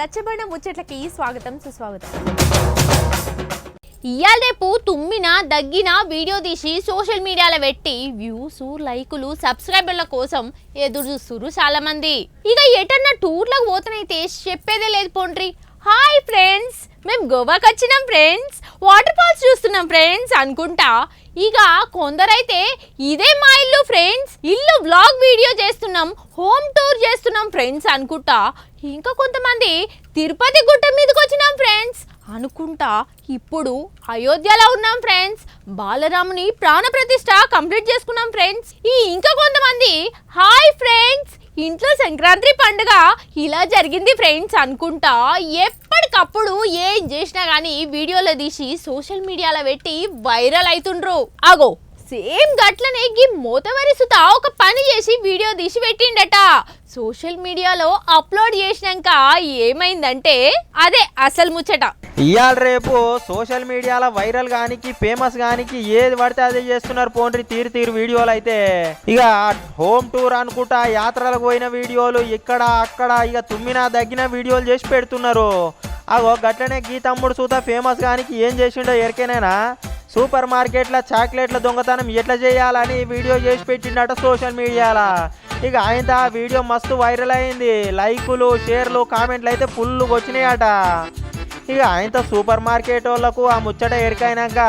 రచ్చబండ ముచ్చట్లకి స్వాగతం సుస్వాగతం. ఇయాల రేపు తుమ్మిన దగ్గిన వీడియో తీసి సోషల్ మీడియాలో పెట్టి వ్యూస్ లైకులు సబ్స్క్రైబర్ల కోసం ఎదురు చూస్తున్నారు చాలా మంది. ఇక ఎటన్నా టూర్లకు పోతనైతే చెప్పేదే లేదు పోండ్రి. హాయ్ ఫ్రెండ్స్, మేము గోవాకి వచ్చినాం ఫ్రెండ్స్, వాటర్ ఫాల్స్ చూస్తున్నాం ఫ్రెండ్స్ అనుకుంటా. ఇక కొందరైతే ఇదే మా ఇల్లు ఫ్రెండ్స్, ఇల్లు వ్లాగ్ వీడియో చేస్తున్నాం, హోమ్ టూర్ చేస్తున్నాం ఫ్రెండ్స్ అనుకుంటా. ఇంకా కొంతమంది తిరుపతి గుట్ట మీదకి వచ్చినాం ఫ్రెండ్స్ అనుకుంటా. ఇప్పుడు అయోధ్యలో ఉన్నాం ఫ్రెండ్స్, బాలరాముని ప్రాణ ప్రతిష్ఠ కంప్లీట్ చేసుకున్నాం ఫ్రెండ్స్. ఇంకా కొంతమంది హాయ్ ఫ్రెండ్స్, ఇంట్లో సంక్రాంతి పండుగ ఇలా జరిగింది ఫ్రెండ్స్ అనుకుంటా. ఎప్పటికప్పుడు ఏం చేసినా కానీ వీడియోలో తీసి సోషల్ మీడియాలో పెట్టి వైరల్ అవుతుండ్రు. అగో సేమ్ గట్లనే ఈ మోతవరి సుత ఒక పని చేసి వీడియో తీసి పెట్టిండట. సోషల్ మీడియాలో అప్లోడ్ చేసినాక ఏమైందంటే అదే అసలు ముచ్చట. ఇవాళ రేపు సోషల్ మీడియాలో వైరల్ గానికి ఫేమస్ గానికి ఏది పడితే అదే చేస్తున్నారు పోండ్రి. తీరు వీడియోలు అయితే ఇక హోమ్ టూర్ అనుకుంటా, యాత్రలకు పోయిన వీడియోలు, ఇక్కడ అక్కడ ఇక తుమ్మిన దగ్గిన వీడియోలు చేసి పెడుతున్నారు. అగో గట్లనే గీ తమ్ముడు సూత ఫేమస్ గానికి ఏం చేసిండో ఎరికేనేనా, సూపర్ మార్కెట్ల చాక్లెట్ల దొంగతనం ఎట్లా చేయాలని వీడియో చేసి పెట్టిండట సోషల్ మీడియాలో. ఇక ఆయన ఆ వీడియో మస్తు వైరల్ అయింది. లైకులు షేర్లు కామెంట్లు అయితే ఫుల్ వచ్చినాయట. ఇక ఆయనతో సూపర్ మార్కెట్ వాళ్ళకు ఆ ముచ్చట ఎరికైనాక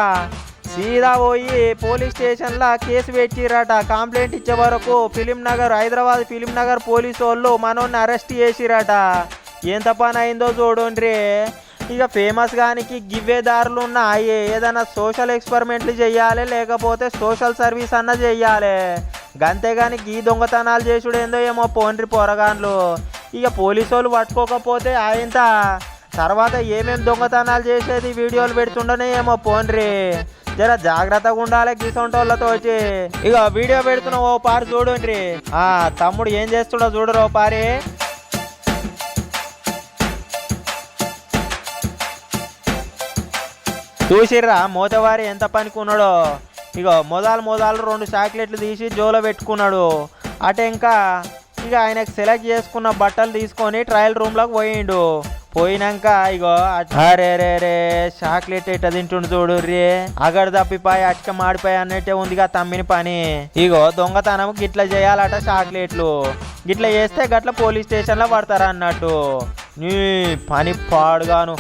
సీదా పోయి పోలీస్ స్టేషన్లో కేసు పెట్టిరట. కంప్లైంట్ ఇచ్చే వరకు హైదరాబాద్ ఫిలిం నగర్ పోలీసు వాళ్ళు మనోన్ని అరెస్ట్ చేసిరట. ఎంత పని అయిందో చూడండి. ఇక ఫేమస్ గానికి గివ్వేదారులు ఉన్నాయి, ఏదైనా సోషల్ ఎక్స్పెరిమెంట్లు చెయ్యాలి, లేకపోతే సోషల్ సర్వీస్ అన్న చెయ్యాలి. గంతేగాని గీ దొంగతనాలు చేసుడు ఏందో ఏమో పోండ్రి పొరగాన్లు. ఇక పోలీసు వాళ్ళు పట్టుకోకపోతే ఆయన తర్వాత ఏమేమి దొంగతనాలు చేసేది వీడియోలు పెడుతుండనే ఏమో పోండ్రి. జర జాగ్రత్తగా ఉండాలి గీసొంటోళ్ళతో. ఇక వీడియో పెడుతున్న ఓ పారి చూడండి. తమ్ముడు ఏం చేస్తుండో చూడరు ఓ పారి. చూసిర్రా మోతవారి ఎంత పనికున్నాడో. ఇక మొదలు 2 చాక్లెట్లు తీసి జోలో పెట్టుకున్నాడు. అటే ఇంకా ఇక ఆయనకు సెలెక్ట్ చేసుకున్న బట్టలు తీసుకొని ట్రయల్ రూమ్లోకి పోయిండు. పోయినాక ఇగో అరే చాక్లెట్ ఎట్ట తింటుండు చూడు రే, అగడు తప్పిపోయి అచ్చక మాడిపోయి అన్నట్టే ఉందిగా తమ్మిని పని. ఇగో దొంగతనం గిట్ల చేయాలట చాక్లెట్లు, గిట్ల చేస్తే గట్ల పోలీస్ స్టేషన్లో పడతారా అన్నట్టు. నీ పని పాడుగాను.